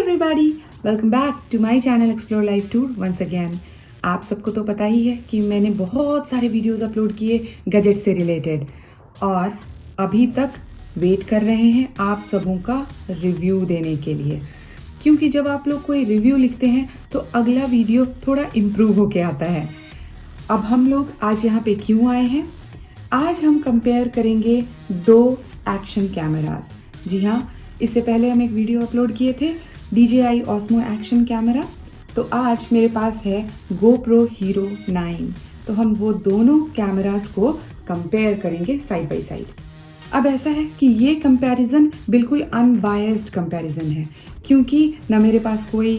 Everybody, welcome back to my channel explore life tour once again. आप सबको तो पता ही है कि मैंने बहुत सारे वीडियोस अपलोड किए गैजेट से रिलेटेड और अभी तक वेट कर रहे हैं आप सबों का रिव्यू देने के लिए, क्योंकि जब आप लोग कोई रिव्यू लिखते हैं तो अगला वीडियो थोड़ा इम्प्रूव होके आता है। अब हम लोग आज यहाँ पे क्यों आए हैं? आज हम कंपेयर करेंगे दो एक्शन कैमरास। जी हाँ, इससे पहले हम एक वीडियो अपलोड किए थे DJI Osmo एक्शन कैमरा, तो आज मेरे पास है GoPro Hero 9। तो हम वो दोनों कैमरास को कंपेयर करेंगे साइड बाय साइड। अब ऐसा है कि ये कंपैरिजन बिल्कुल अनबायस्ड कंपैरिजन है, क्योंकि ना मेरे पास कोई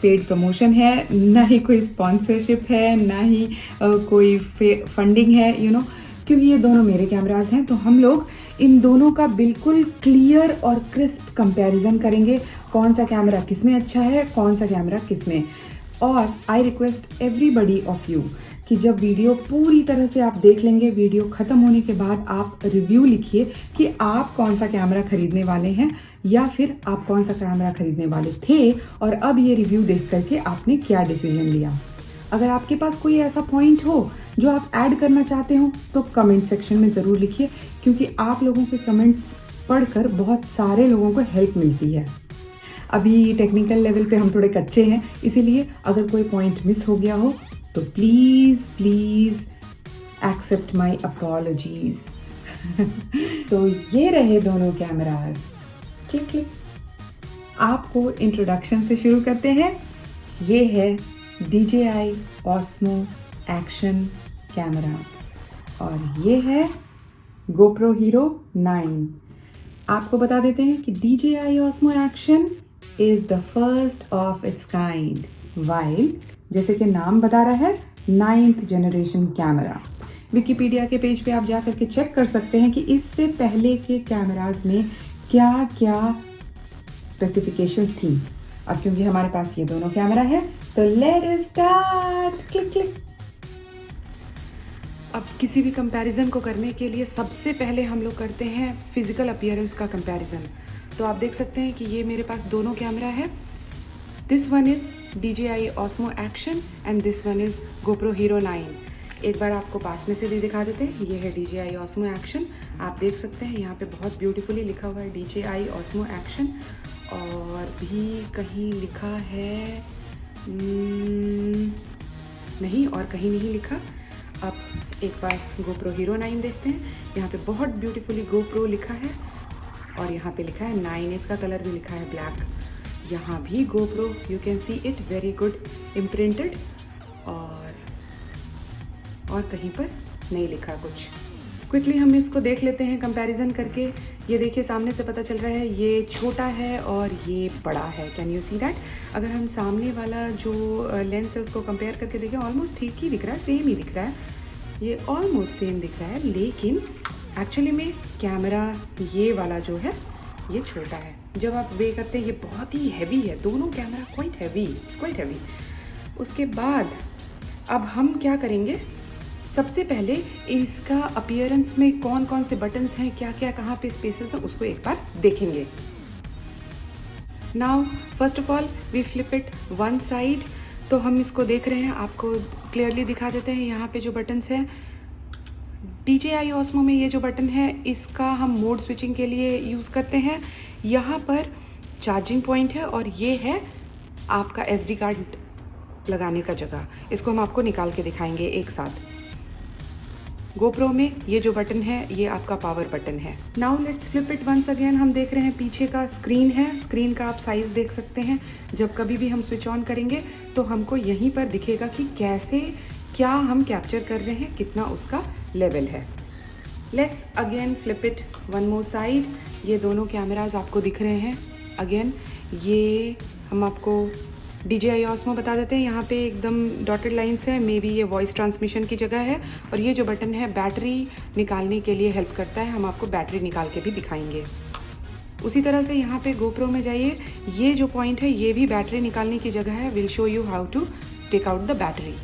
पेड प्रमोशन है, ना ही कोई स्पॉन्सरशिप है, ना ही कोई फंडिंग है, क्योंकि ये दोनों मेरे कैमरास हैं। तो हम लोग इन दोनों का बिल्कुल क्लियर और क्रिस्प कंपैरिजन करेंगे, कौन सा कैमरा किस में अच्छा है, कौन सा कैमरा किस में। और I request everybody of you कि जब वीडियो पूरी तरह से आप देख लेंगे, वीडियो ख़त्म होने के बाद आप रिव्यू लिखिए कि आप कौन सा कैमरा खरीदने वाले हैं या फिर आप कौन सा कैमरा खरीदने वाले थे और अब ये रिव्यू देख करके आपने क्या डिसीजन लिया। अगर आपके पास कोई ऐसा पॉइंट हो जो आप ऐड करना चाहते हो तो कमेंट सेक्शन में ज़रूर लिखिए, क्योंकि आप लोगों के कमेंट्स पढ़कर बहुत सारे लोगों को हेल्प मिलती है। अभी टेक्निकल लेवल पे हम थोड़े कच्चे हैं, इसीलिए अगर कोई पॉइंट मिस हो गया हो तो प्लीज़ एक्सेप्ट माय अपॉलॉजीज। तो ये रहे दोनों कैमरास। Click click. आपको इंट्रोडक्शन से शुरू करते हैं। ये है DJI Osmo एक्शन कैमरा और ये है GoPro Hero 9। आपको बता देते हैं कि DJI Osmo action is the first of its kind, while जैसे कि नाम बता रहा है 9th जनरेशन कैमरा। विकिपीडिया के पेज पे आप जा करके चेक कर सकते हैं कि इससे पहले के कैमरास में क्या क्या स्पेसिफिकेशंस थी। अब क्योंकि हमारे पास ये दोनों कैमरा है तो let us start. Click click. अब किसी भी कंपैरिजन को करने के लिए सबसे पहले हम लोग करते हैं फिजिकल अपीयरेंस का कंपैरिजन। तो आप देख सकते हैं कि ये मेरे पास दोनों कैमरा है। This one is DJI Osmo action and this one is GoPro Hero 9। एक बार आपको पास में से भी दिखा देते हैं। ये है DJI Osmo एक्शन। आप देख सकते हैं यहाँ पे बहुत ब्यूटीफुली लिखा हुआ है DJI Osmo एक्शन, और भी कहीं लिखा है नहीं, और कहीं नहीं लिखा। अब एक बार GoPro Hero 9 देखते हैं। यहाँ पे बहुत ब्यूटीफुली GoPro लिखा है और यहाँ पे लिखा है 9, इसका कलर भी लिखा है ब्लैक। यहाँ भी GoPro, you can see it very good imprinted, और कहीं पर नहीं लिखा कुछ। क्विकली हम इसको देख लेते हैं कंपैरिजन करके। ये देखिए, सामने से पता चल रहा है ये छोटा है और ये बड़ा है। Can you see that? अगर हम सामने वाला जो लेंस है उसको कंपेयर करके देखें, ऑलमोस्ट ठीक ही दिख रहा है, सेम ही दिख रहा है, ये ऑलमोस्ट सेम दिख रहा है। लेकिन एक्चुअली में कैमरा ये वाला जो है ये छोटा है। जब आप वे करते हैं ये बहुत ही हैवी है, दोनों कैमरा क्वाइट हैवी। उसके बाद अब हम क्या करेंगे, सबसे पहले इसका अपीयरेंस में कौन कौन से बटन्स हैं, क्या क्या कहाँ पे स्पेसेस हैं, उसको एक बार देखेंगे। Now first of all we flip it one side. तो हम इसको देख रहे हैं, आपको क्लियरली दिखा देते हैं। यहाँ पे जो बटन्स हैं DJI Osmo में, ये जो बटन है इसका हम मोड स्विचिंग के लिए यूज़ करते हैं। यहाँ पर चार्जिंग पॉइंट है और ये है आपका SD कार्ड लगाने का जगह। इसको हम आपको निकाल के दिखाएंगे एक साथ। GoPro में ये जो बटन है ये आपका पावर बटन है। Now let's flip it once again. हम देख रहे हैं पीछे का स्क्रीन है। स्क्रीन का आप साइज़ देख सकते हैं। जब कभी भी हम स्विच ऑन करेंगे तो हमको यहीं पर दिखेगा कि क्या हम कैप्चर कर रहे हैं, कितना उसका लेवल है। Let's again flip it one more side. ये दोनों कैमराज आपको दिख रहे हैं। अगेन ये हम आपको DJI Osmo बता देते हैं। यहाँ पे एकदम डॉटेड लाइन्स है, मे बी ये वॉइस ट्रांसमिशन की जगह है। और ये जो बटन है बैटरी निकालने के लिए हेल्प करता है। हम आपको बैटरी निकाल के भी दिखाएंगे। उसी तरह से यहाँ पे GoPro में जाइए, ये जो पॉइंट है ये भी बैटरी निकालने की जगह है। Will show you how to take out the battery.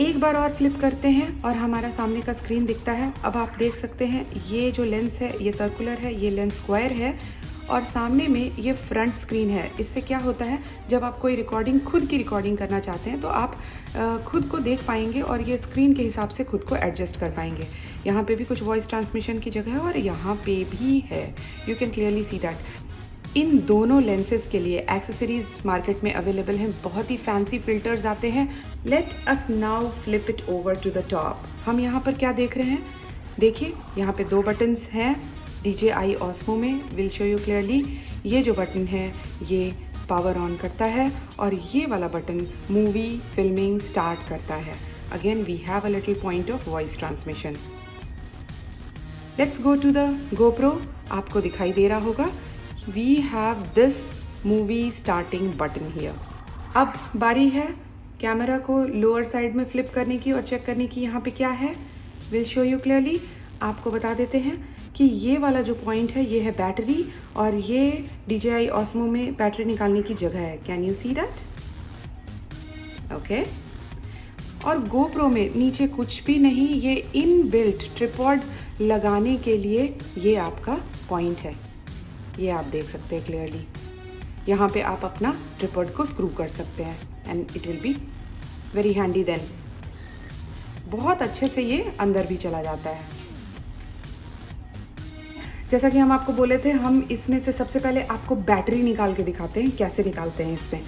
एक बार और फ्लिप करते हैं और हमारा सामने का स्क्रीन दिखता है। अब आप देख सकते हैं ये जो लेंस है ये सर्कुलर है, ये लेंस स्क्वायर है और सामने में ये फ्रंट स्क्रीन है। इससे क्या होता है, जब आप कोई रिकॉर्डिंग, खुद की रिकॉर्डिंग करना चाहते हैं तो आप खुद को देख पाएंगे और ये स्क्रीन के हिसाब से खुद को एडजस्ट कर पाएंगे। यहाँ पे भी कुछ वॉइस ट्रांसमिशन की जगह है और यहाँ पे भी है, you can clearly see that. इन दोनों लेंसेज के लिए एक्सेसरीज मार्केट में अवेलेबल हैं, बहुत ही फैंसी फिल्टर्स आते हैं। Let us now flip it over to the top. हम यहाँ पर क्या देख रहे हैं, देखिए यहाँ पे 2 बटन्स हैं DJI Osmo में, विल शो यू क्लियरली। ये जो बटन है ये पावर ऑन करता है और ये वाला बटन मूवी फिल्मिंग स्टार्ट करता है। Again we have a little point of voice transmission. Let's go to the GoPro। आपको दिखाई दे रहा होगा, we have this movie starting button here. अब बारी है कैमरा को लोअर साइड में फ्लिप करने की और चेक करने की। यहाँ पे क्या है, विल शो यू क्लियरली। आपको बता देते हैं कि ये वाला जो पॉइंट है ये है बैटरी और ये DJI Osmo में बैटरी निकालने की जगह है। Can you see that? Okay. और GoPro में नीचे कुछ भी नहीं, ये इनबिल्ट ट्रिपॉड लगाने के लिए ये आपका पॉइंट है, ये आप देख सकते हैं क्लियरली। यहाँ पे आप अपना ट्रिपॉड को स्क्रू कर सकते हैं and it will be very handy then. बहुत अच्छे से ये अंदर भी चला जाता है। जैसा कि हम आपको बोले थे, हम इसमें से सबसे पहले आपको बैटरी निकाल के दिखाते हैं, कैसे निकालते हैं इसमें।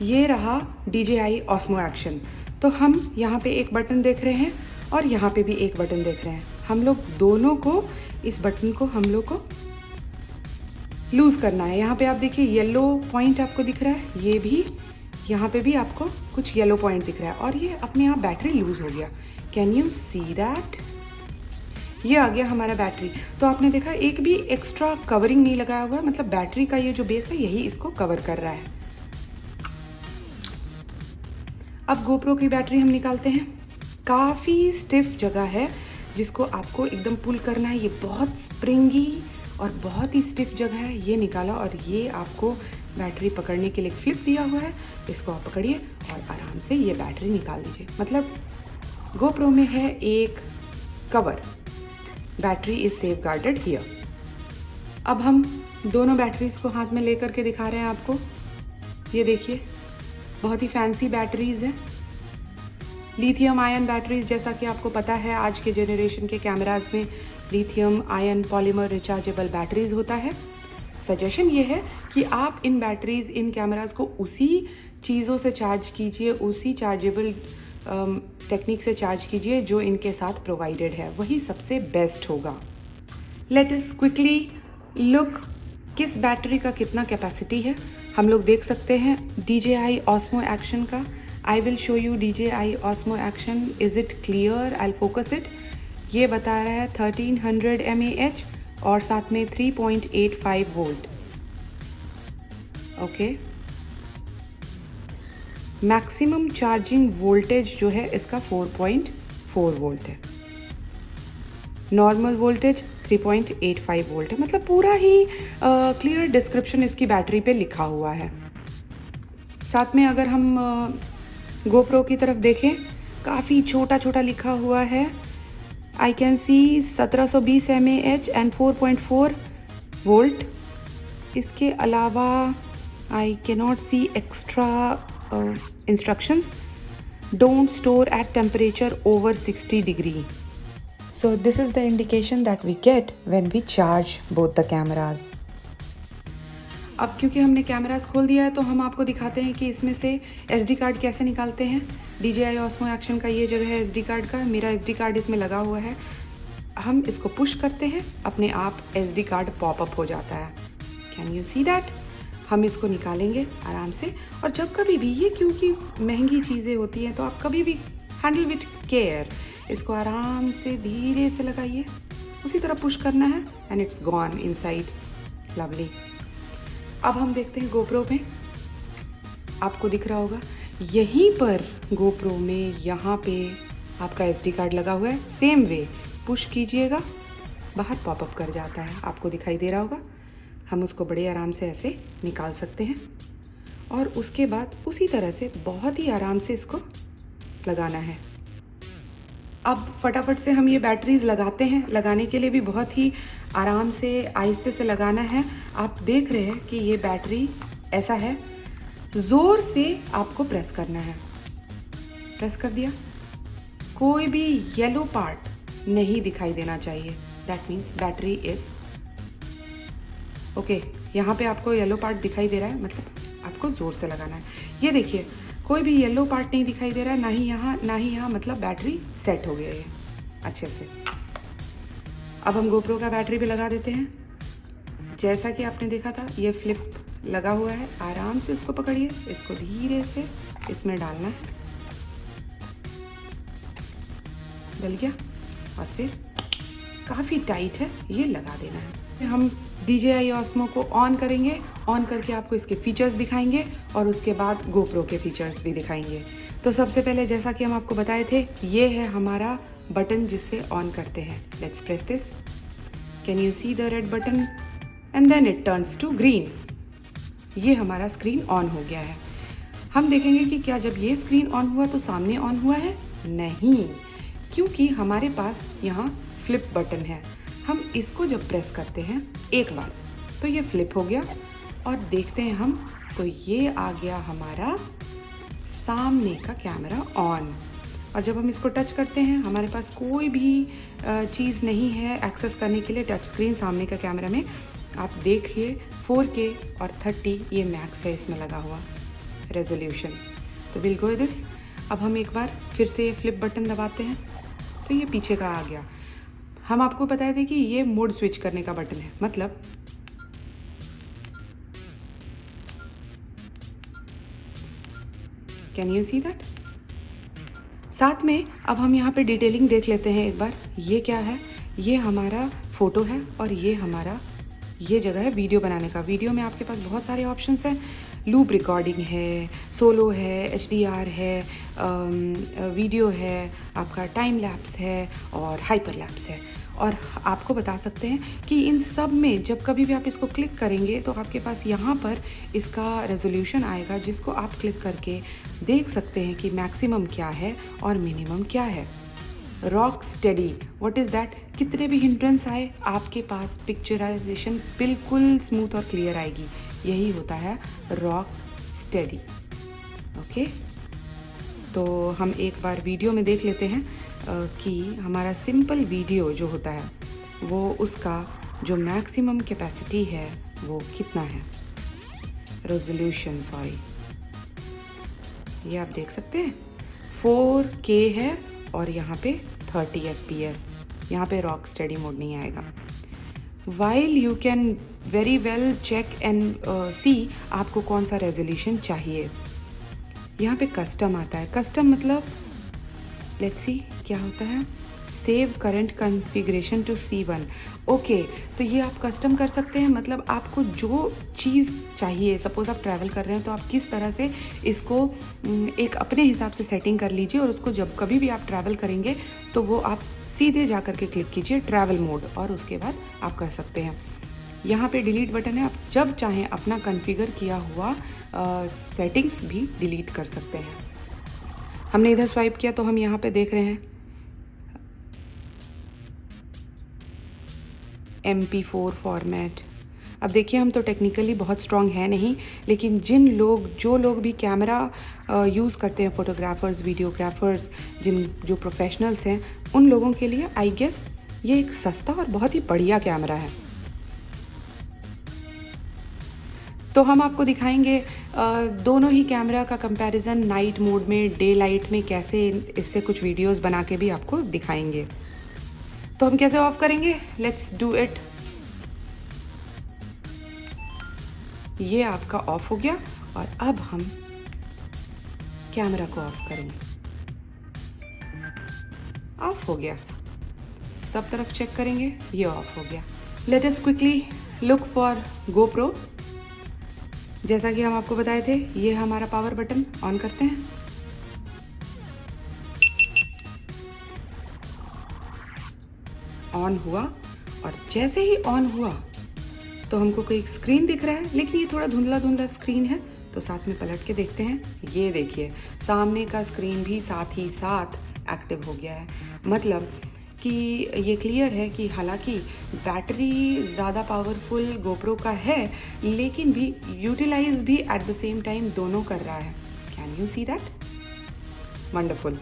ये रहा DJI Osmo Action। तो हम यहाँ पे एक बटन देख रहे हैं और यहाँ पे भी एक बटन देख रहे हैं। हम लोग दोनों को, इस बटन को हम लोग को लूज करना है। यहाँ पे आप देखिए येलो पॉइंट आपको दिख रहा है, ये भी, यहाँ पे भी आपको कुछ येलो पॉइंट दिख रहा है और ये अपने आप बैटरी लूज हो गया। Can you see that? ये आ गया हमारा बैटरी। तो आपने देखा एक भी एक्स्ट्रा कवरिंग नहीं लगाया हुआ है, मतलब बैटरी का ये जो बेस है यही इसको कवर कर रहा है। अब GoPro की बैटरी हम निकालते हैं। काफ़ी स्टिफ जगह है जिसको आपको एकदम पुल करना है। ये बहुत स्प्रिंगी और बहुत ही स्टिफ जगह है। ये निकाला और ये आपको बैटरी पकड़ने के लिए क्लिप दिया हुआ है, इसको आप पकड़िए और आराम से ये बैटरी निकाल लीजिए। मतलब GoPro में है एक cover, battery is safe guarded here. अब हम दोनों बैटरीज को हाथ में लेकर के दिखा रहे हैं आपको। ये देखिए बहुत ही फैंसी बैटरीज हैं, लिथियम आयन बैटरीज। जैसा कि आपको पता है आज के जनरेशन के कैमराज में lithium ion polymer rechargeable batteries होता है। सजेशन ये है कि आप इन बैटरीज, इन कैमराज को उसी चीज़ों से चार्ज कीजिए, उसी चार्जेबल टेक्निक से चार्ज कीजिए जो इनके साथ प्रोवाइडेड है, वही सबसे बेस्ट होगा। लेट अस क्विकली लुक किस बैटरी का कितना कैपेसिटी है। हम लोग देख सकते हैं DJI Osmo Action का। I will show you DJI Osmo Action। Is it clear? I focus it. ये बता रहा है 1300 mAh और साथ में 3.85 volt. Okay, maximum charging voltage जो है इसका 4.4 वोल्ट है, नॉर्मल वोल्टेज 3.85 वोल्ट है। मतलब पूरा ही क्लियर डिस्क्रिप्शन इसकी बैटरी पे लिखा हुआ है। साथ में अगर हम GoPro की तरफ देखें, काफ़ी छोटा छोटा लिखा हुआ है। I can see 1720 mAh and 4.4 volt. इसके अलावा I cannot see extra instructions. Don't store at temperature over 60 degree. So this is the indication that we get when we charge both the cameras. अब क्योंकि हमने cameras खोल दिया है तो हम आपको दिखाते हैं कि इसमें से SD कार्ड कैसे निकालते हैं। DJI Osmo Action का ये जगह है SD कार्ड का, मेरा SD कार्ड इसमें लगा हुआ है। हम इसको पुश करते हैं, अपने आप SD कार्ड पॉपअप हो जाता है। Can you see that? हम इसको निकालेंगे आराम से। और जब कभी भी, ये क्योंकि महंगी चीज़ें होती हैं तो आप कभी भी हैंडल विथ केयर, इसको आराम से धीरे से लगाइए, उसी तरह पुश करना है and it's gone inside. Lovely. अब हम देखते हैं GoPro में, आपको दिख रहा होगा यहीं पर GoPro में यहाँ पे आपका SD कार्ड लगा हुआ है। सेम वे पुश कीजिएगा, बाहर पॉपअप कर जाता है, आपको दिखाई दे रहा होगा। हम उसको बड़े आराम से ऐसे निकाल सकते हैं और उसके बाद उसी तरह से बहुत ही आराम से इसको लगाना है। अब फटाफट से हम ये बैटरीज लगाते हैं। लगाने के लिए भी बहुत ही आराम से आहिस्ते से लगाना है। आप देख रहे हैं कि ये बैटरी ऐसा है, ज़ोर से आपको प्रेस करना है। प्रेस कर दिया, कोई भी येलो पार्ट नहीं दिखाई देना चाहिए, that means battery is okay. यहाँ पे आपको येलो पार्ट दिखाई दे रहा है, मतलब आपको ज़ोर से लगाना है। ये देखिए, कोई भी येलो पार्ट नहीं दिखाई दे रहा है, ना ही यहाँ, मतलब बैटरी सेट हो गया है अच्छे से। अब हम गोप्रो का बैटरी भी लगा देते हैं। जैसा कि आपने देखा था, ये फ्लिप लगा हुआ है। आराम से इसको पकड़िए, इसको धीरे से इसमें डालना है, डल गया, और फिर काफ़ी टाइट है, ये लगा देना है। हम DJI Osmo को ऑन करेंगे, ऑन करके आपको इसके फीचर्स दिखाएंगे और उसके बाद गोप्रो के फीचर्स भी दिखाएंगे। तो सबसे पहले, जैसा कि हम आपको बताए थे, ये है हमारा बटन जिससे ऑन करते हैं। Let's press this, can you see the red button and then it turns to green. ये हमारा स्क्रीन ऑन हो गया है। हम देखेंगे कि क्या जब ये स्क्रीन ऑन हुआ तो सामने ऑन हुआ है? नहीं, क्योंकि हमारे पास यहाँ फ्लिप बटन है। हम इसको जब प्रेस करते हैं एक बार तो ये फ्लिप हो गया, और देखते हैं हम, तो ये आ गया हमारा सामने का कैमरा ऑन। और जब हम इसको टच करते हैं, हमारे पास कोई भी चीज़ नहीं है एक्सेस करने के लिए टच स्क्रीन सामने का कैमरा में। आप देखिए 4K और 30 ये मैक्स है इसमें लगा हुआ रेजोल्यूशन। तो विल गो दिस। अब हम एक बार फिर से फ्लिप बटन दबाते हैं तो ये पीछे का आ गया। हम आपको बताए थे कि ये मोड स्विच करने का बटन है, मतलब कैन यू सी दैट। साथ में अब हम यहाँ पे डिटेलिंग देख लेते हैं एक बार। ये क्या है? ये हमारा फोटो है, और ये हमारा ये जगह है वीडियो बनाने का। वीडियो में आपके पास बहुत सारे ऑप्शंस हैं। लूप रिकॉर्डिंग है, सोलो है, HDR है, वीडियो है, आपका टाइम लैप्स है और हाइपर लैप्स है। और आपको बता सकते हैं कि इन सब में जब कभी भी आप इसको क्लिक करेंगे तो आपके पास यहाँ पर इसका रेजोल्यूशन आएगा, जिसको आप क्लिक करके देख सकते हैं कि मैक्सिमम क्या है और मिनिमम क्या है। Rock steady, what is that? कितने भी हिंड्रेंस आए, आपके पास पिक्चराइजेशन बिल्कुल स्मूथ और क्लियर आएगी। यही होता है रॉक स्टेडी। ओके, तो हम एक बार वीडियो में देख लेते हैं कि हमारा सिंपल वीडियो जो होता है वो उसका जो मैक्सिमम कैपेसिटी है वो कितना है, रेजोल्यूशन सॉरी, ये आप देख सकते हैं 4K है, और यहाँ पे 30 FPS। यहाँ पे रॉक स्टेडी मोड नहीं आएगा। While you can very well check and see आपको कौन सा रेजोल्यूशन चाहिए। यहाँ पे कस्टम आता है। कस्टम मतलब लेट्स सी क्या होता है, save current configuration to C1। Okay, तो ये आप कस्टम कर सकते हैं, मतलब आपको जो चीज़ चाहिए, सपोज़ आप ट्रैवल कर रहे हैं तो आप किस तरह से इसको एक अपने हिसाब से सेटिंग कर लीजिए, और उसको जब कभी भी आप ट्रैवल करेंगे तो वो आप सीधे जा कर के क्लिक कीजिए ट्रैवल मोड, और उसके बाद आप कर सकते हैं। यहाँ पे डिलीट बटन है, आप जब चाहें अपना कॉन्फ़िगर किया हुआ सेटिंग्स भी डिलीट कर सकते हैं। हमने इधर स्वाइप किया तो हम यहाँ पे देख रहे हैं MP4 फॉर्मेट। अब देखिए, हम तो टेक्निकली बहुत स्ट्रॉन्ग है नहीं, लेकिन जो लोग भी कैमरा यूज़ करते हैं, फोटोग्राफर्स, वीडियोग्राफर्स, जो प्रोफेशनल्स हैं, उन लोगों के लिए आई गेस ये एक सस्ता और बहुत ही बढ़िया कैमरा है। तो हम आपको दिखाएंगे दोनों ही कैमरा का कंपैरिजन नाइट मोड में, डे लाइट में, कैसे इससे कुछ वीडियोस बना के भी आपको दिखाएंगे। तो हम कैसे ऑफ करेंगे, लेट्स डू इट। ये आपका ऑफ हो गया, और अब हम कैमरा को ऑफ करेंगे। ऑफ हो गया, सब तरफ चेक करेंगे, ये ऑफ हो गया। Let us quickly look for GoPro। जैसा कि हम आपको बताए थे, ये हमारा पावर बटन, ऑन करते हैं। ऑन हुआ, और जैसे ही ऑन हुआ तो हमको कोई स्क्रीन दिख रहा है, लेकिन ये थोड़ा धुंधला धुंधला स्क्रीन है, तो साथ में पलट के देखते हैं। ये देखिए, सामने का स्क्रीन भी साथ ही साथ एक्टिव हो गया है। मतलब कि ये क्लियर है कि हालांकि बैटरी ज़्यादा पावरफुल गोप्रो का है, लेकिन भी यूटिलाइज भी एट द सेम टाइम दोनों कर रहा है। Can you see that? Wonderful.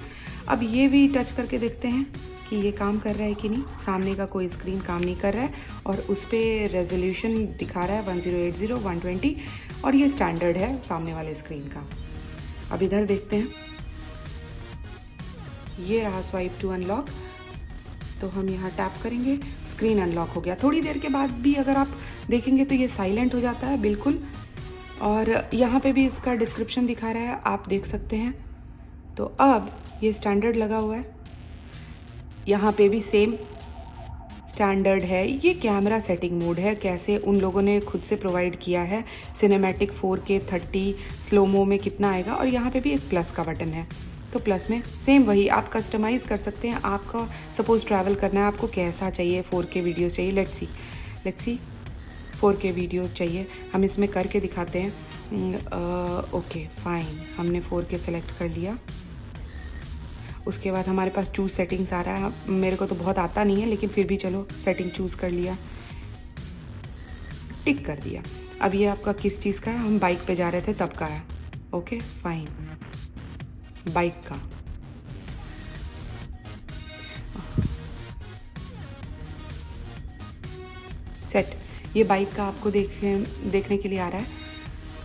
अब ये भी टच करके देखते हैं कि ये काम कर रहा है कि नहीं। सामने का कोई स्क्रीन काम नहीं कर रहा है और उस पर रेजोल्यूशन दिखा रहा है 1080 120 और ये स्टैंडर्ड है सामने वाले स्क्रीन का। अब इधर देखते हैं, ये रहा स्वाइप टू अनलॉक। तो हम यहाँ टैप करेंगे, स्क्रीन अनलॉक हो गया। थोड़ी देर के बाद भी अगर आप देखेंगे तो ये साइलेंट हो जाता है बिल्कुल। और यहाँ पे भी इसका डिस्क्रिप्शन दिखा रहा है, आप देख सकते हैं। तो अब ये स्टैंडर्ड लगा हुआ है, यहाँ पे भी सेम स्टैंडर्ड है। ये कैमरा सेटिंग मोड है, कैसे उन लोगों ने खुद से प्रोवाइड किया है। सिनेमैटिक 4K 30 स्लोमो में कितना आएगा, और यहाँ पे भी एक प्लस का बटन है। तो प्लस में सेम वही आप कस्टमाइज़ कर सकते हैं। आपका सपोज़ ट्रैवल करना है, आपको कैसा चाहिए, 4K वीडियोस चाहिए, लेट्स सी 4K वीडियोस चाहिए। हम इसमें करके दिखाते हैं। ओके फाइन, हमने 4K सेलेक्ट कर लिया। उसके बाद हमारे पास चूज़ सेटिंग्स आ रहा है। मेरे को तो बहुत आता नहीं है, लेकिन फिर भी चलो सेटिंग चूज़ कर लिया, टिक कर दिया। अब ये आपका किस चीज़ का है? हम बाइक पे जा रहे थे तब का है। ओके फाइन, बाइक का। सेट, ये बाइक का आपको देखने के लिए आ रहा है।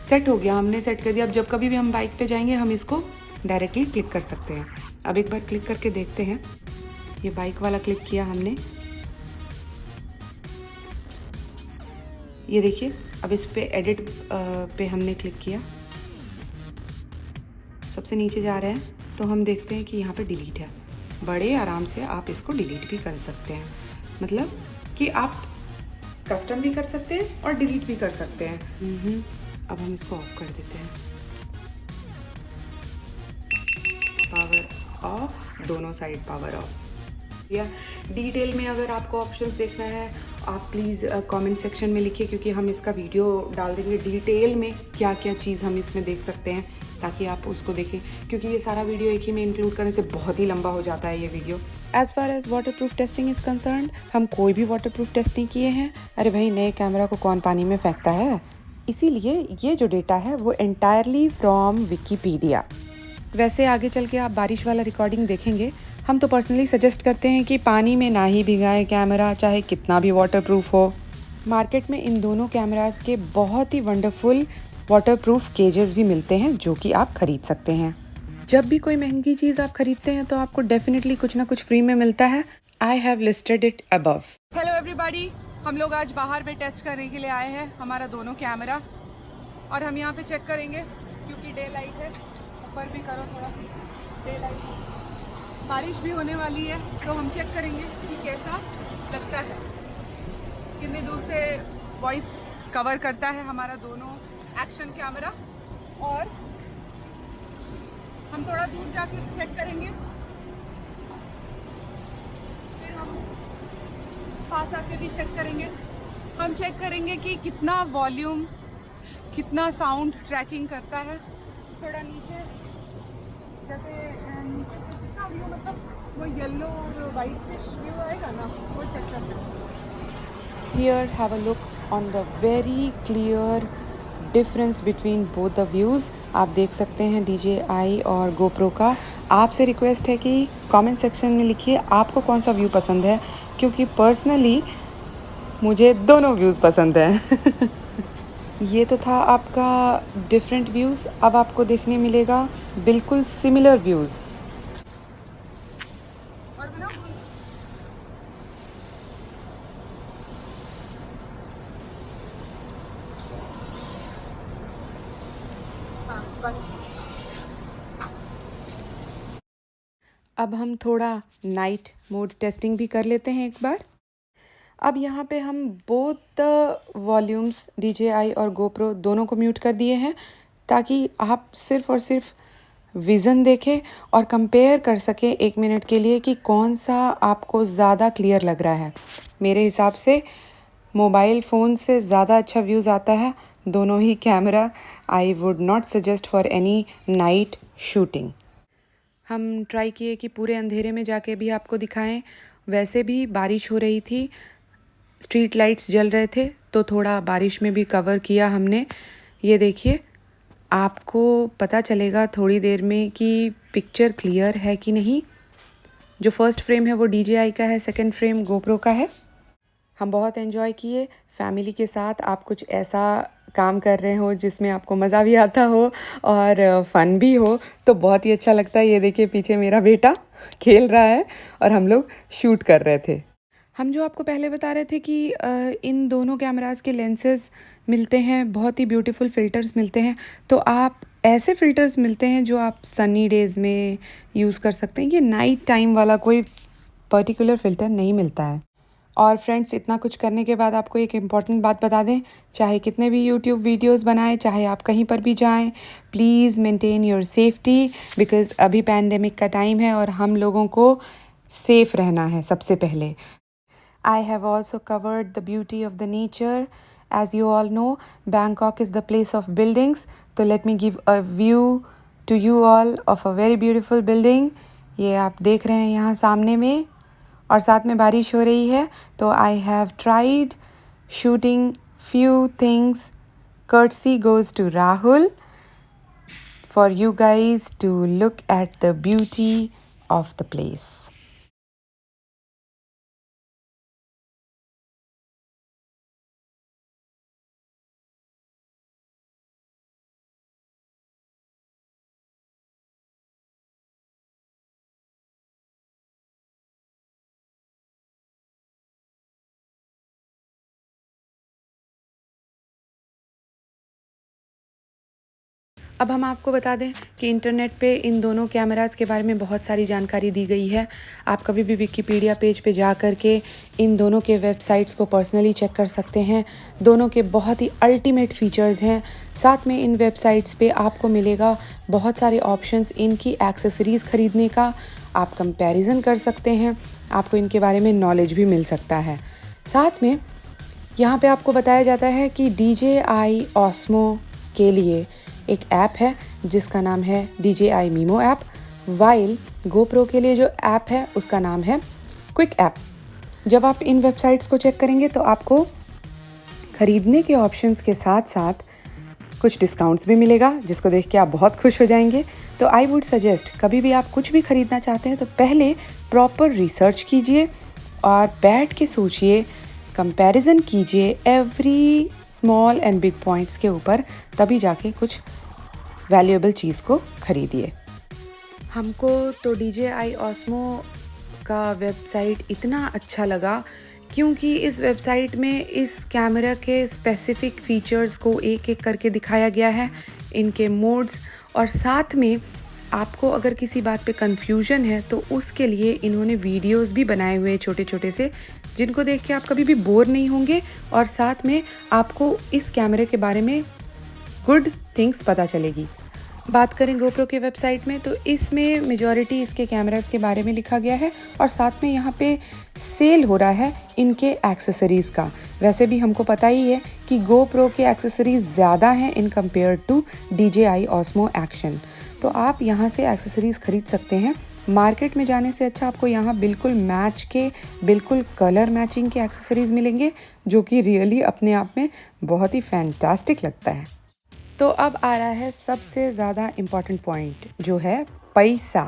सेट हो गया, हमने सेट कर दिया। अब जब कभी भी हम बाइक पे जाएंगे हम इसको डायरेक्टली क्लिक कर सकते हैं। अब एक बार क्लिक करके देखते हैं। ये बाइक वाला क्लिक किया हमने, ये देखिए। अब इस पे एडिट पे हमने क्लिक किया, सबसे नीचे जा रहे हैं तो हम देखते हैं कि यहाँ पे डिलीट है। बड़े आराम से आप इसको डिलीट भी कर सकते हैं, मतलब कि आप कस्टम भी कर सकते हैं और डिलीट भी कर सकते हैं। अब हम इसको ऑफ कर देते हैं, पावर ऑफ, दोनों साइड पावर ऑफ। या डिटेल में अगर आपको ऑप्शंस देखना है, आप प्लीज़ कमेंट सेक्शन में लिखिए, क्योंकि हम इसका वीडियो डाल देंगे डिटेल में क्या क्या चीज़ हम इसमें देख सकते हैं, ताकि आप उसको देखें। क्योंकि ये सारा वीडियो एक ही में इंक्लूड करने से बहुत ही लंबा हो जाता है ये video. As far as water proof testing is concern, हम कोई भी वाटर प्रूफ टेस्ट नहीं किए हैं। अरे भाई, नए कैमरा को कौन पानी में फेंकता है? इसीलिए ये जो डेटा है वो एंटायरली फ्रॉम विकीपीडिया। वैसे आगे चल के आप बारिश वाला रिकॉर्डिंग देखेंगे। हम तो पर्सनली सजेस्ट करते हैं कि पानी में ना ही भिगाएं कैमरा, चाहे कितना भी वाटरप्रूफ हो। मार्केट में इन दोनों कैमरास के बहुत ही वंडरफुल वाटरप्रूफ केजेस भी मिलते हैं, जो कि आप खरीद सकते हैं। जब भी कोई महंगी चीज़ आप खरीदते हैं तो आपको डेफिनेटली कुछ ना कुछ फ्री में मिलता है। I have listed it above. Hello everybody, हम लोग आज बाहर में टेस्ट करने के लिए आए हैं हमारा दोनों कैमरा, और हम यहाँ पे चेक करेंगे क्योंकि डे लाइट है। ऊपर भी करो थोड़ा, डे लाइट, बारिश भी होने वाली है, तो हम चेक करेंगे कि कैसा लगता है, कितनी दूर से वॉइस कवर करता है हमारा दोनों एक्शन कैमरा। और हम थोड़ा दूर जाके चेक करेंगे, फिर हम पास आके भी चेक करेंगे। हम चेक करेंगे कि कितना वॉल्यूम, कितना साउंड ट्रैकिंग करता है। थोड़ा नीचे, जैसे नीचे से कितना व्यू, मतलब वो येलो और वाइट फिश व्यू आएगा ना, वो चेक करते हैं। Here have a look on the very clear difference between both the views. आप देख सकते हैं DJI और GoPro का। आपसे रिक्वेस्ट है कि कमेंट सेक्शन में लिखिए आपको कौन सा व्यू पसंद है, क्योंकि पर्सनली मुझे दोनों व्यूज़ पसंद हैं। ये तो था आपका डिफरेंट व्यूज़। अब आपको देखने मिलेगा बिल्कुल सिमिलर व्यूज़। अब हम थोड़ा नाइट मोड टेस्टिंग भी कर लेते हैं एक बार। अब यहाँ पे हम बोथ वॉल्यूम्स DJI और GoPro दोनों को म्यूट कर दिए हैं, ताकि आप सिर्फ और सिर्फ विज़न देखें और कंपेयर कर सकें 1 मिनट के लिए कि कौन सा आपको ज़्यादा क्लियर लग रहा है। मेरे हिसाब से मोबाइल फ़ोन से ज़्यादा अच्छा व्यूज़ आता है दोनों ही camera. I would not suggest for any night shooting. हम ट्राई किए कि पूरे अंधेरे में जाके भी आपको दिखाएं वैसे भी बारिश हो रही थी, स्ट्रीट लाइट्स जल रहे थे, तो थोड़ा बारिश में भी कवर किया हमने। ये देखिए, आपको पता चलेगा थोड़ी देर में कि पिक्चर क्लियर है कि नहीं। जो फर्स्ट फ्रेम है वो DJI का है, सेकंड फ्रेम GoPro का है। हम बहुत एंजॉय किए फैमिली के साथ। आप कुछ ऐसा काम कर रहे हो जिसमें आपको मज़ा भी आता हो और फ़न भी हो, तो बहुत ही अच्छा लगता है। ये देखिए, पीछे मेरा बेटा खेल रहा है और हम लोग शूट कर रहे थे। हम जो आपको पहले बता रहे थे कि इन दोनों कैमरास के लेंसेज मिलते हैं, बहुत ही ब्यूटीफुल फ़िल्टर्स मिलते हैं। तो आप ऐसे फ़िल्टर्स मिलते हैं जो आप सनी डेज़ में यूज़ कर सकते हैं। ये नाइट टाइम वाला कोई पर्टिकुलर फ़िल्टर नहीं मिलता है। और फ्रेंड्स, इतना कुछ करने के बाद आपको एक इम्पॉर्टेंट बात बता दें, चाहे कितने भी यूट्यूब वीडियोस बनाएं, चाहे आप कहीं पर भी जाएं, please maintain your safety, because अभी पैंडेमिक का टाइम है और हम लोगों को सेफ़ रहना है सबसे पहले। I have also covered the beauty of the nature. As you all know, Bangkok is the place of buildings. So let me give a view to you all of a very beautiful building. ये आप देख रहे हैं यहाँ सामने में, और साथ में बारिश हो रही है। तो I have tried shooting few things. Courtesy goes to Rahul for you guys to look at the beauty of the place. अब हम आपको बता दें कि इंटरनेट पे इन दोनों कैमरास के बारे में बहुत सारी जानकारी दी गई है। आप कभी भी विकिपीडिया पेज पे जा कर के इन दोनों के वेबसाइट्स को पर्सनली चेक कर सकते हैं। दोनों के बहुत ही अल्टीमेट फीचर्स हैं। साथ में इन वेबसाइट्स पे आपको मिलेगा बहुत सारे ऑप्शंस इनकी एक्सेसरीज़ ख़रीदने का। आप कंपैरिजन कर सकते हैं, आपको इनके बारे में नॉलेज भी मिल सकता है। साथ में यहाँ पे आपको बताया जाता है कि DJI Osmo के लिए एक ऐप है जिसका नाम है DJI Mimo app, while GoPro के लिए जो ऐप है उसका नाम है क्विक ऐप। जब आप इन वेबसाइट्स को चेक करेंगे तो आपको ख़रीदने के ऑप्शंस के साथ साथ कुछ डिस्काउंट्स भी मिलेगा, जिसको देख के आप बहुत खुश हो जाएंगे। तो आई वुड सजेस्ट, कभी भी आप कुछ भी ख़रीदना चाहते हैं तो पहले प्रॉपर रिसर्च कीजिए और बैठ के सोचिए, कंपैरिजन कीजिए every small and big points के ऊपर, तभी जाके कुछ वैल्यूएबल चीज़ को ख़रीदिए। हमको तो DJI Osmo का वेबसाइट इतना अच्छा लगा क्योंकि इस वेबसाइट में इस कैमरा के स्पेसिफ़िक फ़ीचर्स को एक एक करके दिखाया गया है, इनके मोड्स, और साथ में आपको अगर किसी बात पे कन्फ्यूजन है तो उसके लिए इन्होंने वीडियोस भी बनाए हुए हैं छोटे छोटे से, जिनको देख के आप कभी भी बोर नहीं होंगे और साथ में आपको इस कैमरे के बारे में गुड थिंग्स पता चलेगी। बात करें GoPro के वेबसाइट में तो इसमें मेजॉरिटी इसके कैमरास के बारे में लिखा गया है और साथ में यहाँ पे सेल हो रहा है इनके एक्सेसरीज़ का। वैसे भी हमको पता ही है कि GoPro के एक्सेसरीज़ ज़्यादा हैं in compare to DJI Osmo Action। तो आप यहाँ से एक्सेसरीज़ ख़रीद सकते हैं। मार्केट में जाने से अच्छा आपको यहाँ बिल्कुल मैच के, बिल्कुल कलर मैचिंग के एक्सेसरीज़ मिलेंगे, जो कि रियली अपने आप में बहुत ही फैंटास्टिक लगता है। तो अब आ रहा है सबसे ज़्यादा इम्पॉर्टेंट पॉइंट, जो है पैसा।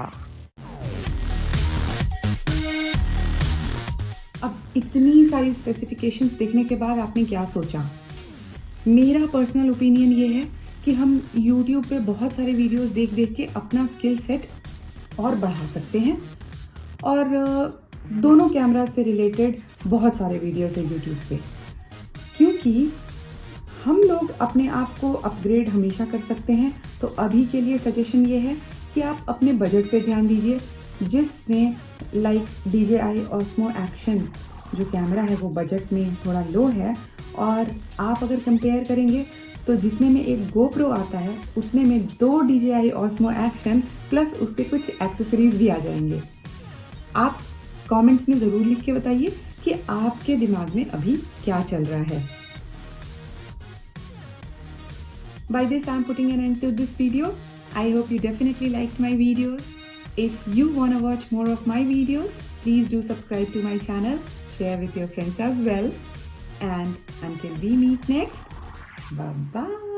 अब इतनी सारी स्पेसिफिकेशंस देखने के बाद आपने क्या सोचा? मेरा पर्सनल ओपिनियन ये है कि हम YouTube पे बहुत सारे वीडियोस देख देख के अपना स्किल सेट और बढ़ा सकते हैं, और दोनों कैमरा से रिलेटेड बहुत सारे वीडियोस हैं YouTube पे, क्योंकि हम लोग अपने आप को अपग्रेड हमेशा कर सकते हैं। तो अभी के लिए सजेशन ये है कि आप अपने बजट पे ध्यान दीजिए, जिसमें लाइक DJI Osmo Action जो कैमरा है वो बजट में थोड़ा लो है, और आप अगर कंपेयर करेंगे तो जितने में एक GoPro आता है उतने में 2 DJI Osmo Action प्लस उसके कुछ एक्सेसरीज भी आ जाएंगे। आप कमेंट्स में ज़रूर लिख के बताइए कि आपके दिमाग में अभी क्या चल रहा है। By this, I'm putting an end to this video. I hope you definitely liked my videos. If you want to watch more of my videos, Please do subscribe to my channel, share with your friends as well. And until we meet next, bye bye.